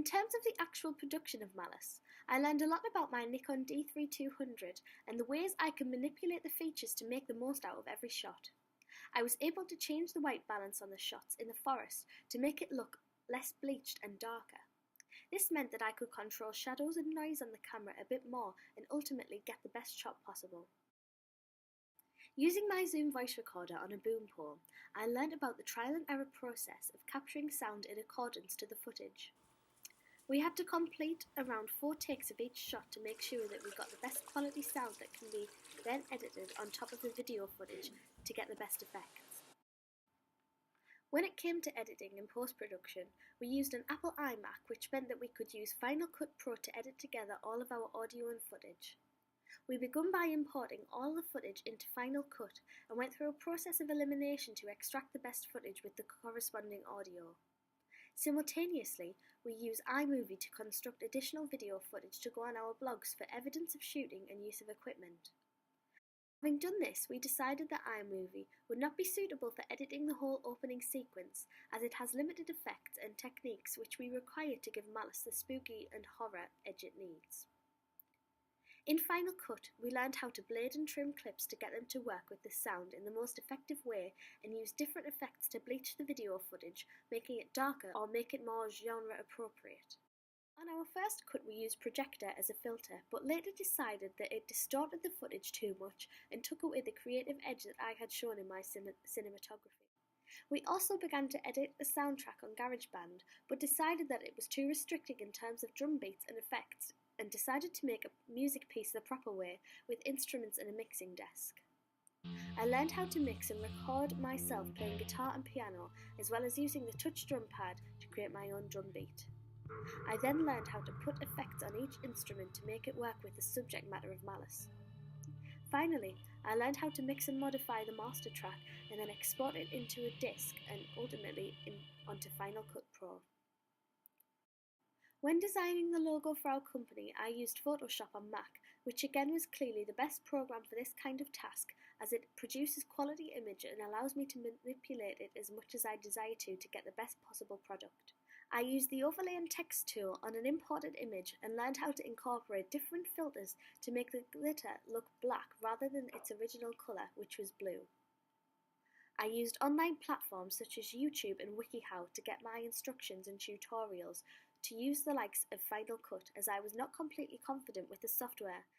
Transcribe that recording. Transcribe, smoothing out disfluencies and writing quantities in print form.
In terms of the actual production of Malice, I learned a lot about my Nikon D3200 and the ways I can manipulate the features to make the most out of every shot. I was able to change the white balance on the shots in the forest to make it look less bleached and darker. This meant that I could control shadows and noise on the camera a bit more and ultimately get the best shot possible. Using my Zoom voice recorder on a boom pole, I learned about the trial and error process of capturing sound in accordance to the footage. We had to complete around 4 takes of each shot to make sure that we got the best quality sound that can be then edited on top of the video footage to get the best effects. When it came to editing and post-production, we used an Apple iMac, which meant that we could use Final Cut Pro to edit together all of our audio and footage. We began by importing all the footage into Final Cut and went through a process of elimination to extract the best footage with the corresponding audio. Simultaneously, we use iMovie to construct additional video footage to go on our blogs for evidence of shooting and use of equipment. Having done this, we decided that iMovie would not be suitable for editing the whole opening sequence, as it has limited effects and techniques which we require to give Malice the spooky and horror edge it needs. In Final Cut, we learned how to blade and trim clips to get them to work with the sound in the most effective way and use different effects to bleach the video footage, making it darker or make it more genre appropriate. On our first cut we used Projector as a filter, but later decided that it distorted the footage too much and took away the creative edge that I had shown in my cinematography. We also began to edit a soundtrack on GarageBand, but decided that it was too restricting in terms of drum beats and effects, and decided to make a music piece the proper way, with instruments and a mixing desk. I learned how to mix and record myself playing guitar and piano, as well as using the touch drum pad to create my own drum beat. I then learned how to put effects on each instrument to make it work with the subject matter of Malice. Finally, I learned how to mix and modify the master track and then export it into a disc and ultimately onto Final Cut Pro. When designing the logo for our company, I used Photoshop on Mac, which again was clearly the best program for this kind of task, as it produces quality image and allows me to manipulate it as much as I desire to get the best possible product. I used the Overlay and Text tool on an imported image and learned how to incorporate different filters to make the glitter look black rather than its original colour, which was blue. I used online platforms such as YouTube and WikiHow to get my instructions and tutorials to use the likes of Final Cut, as I was not completely confident with the software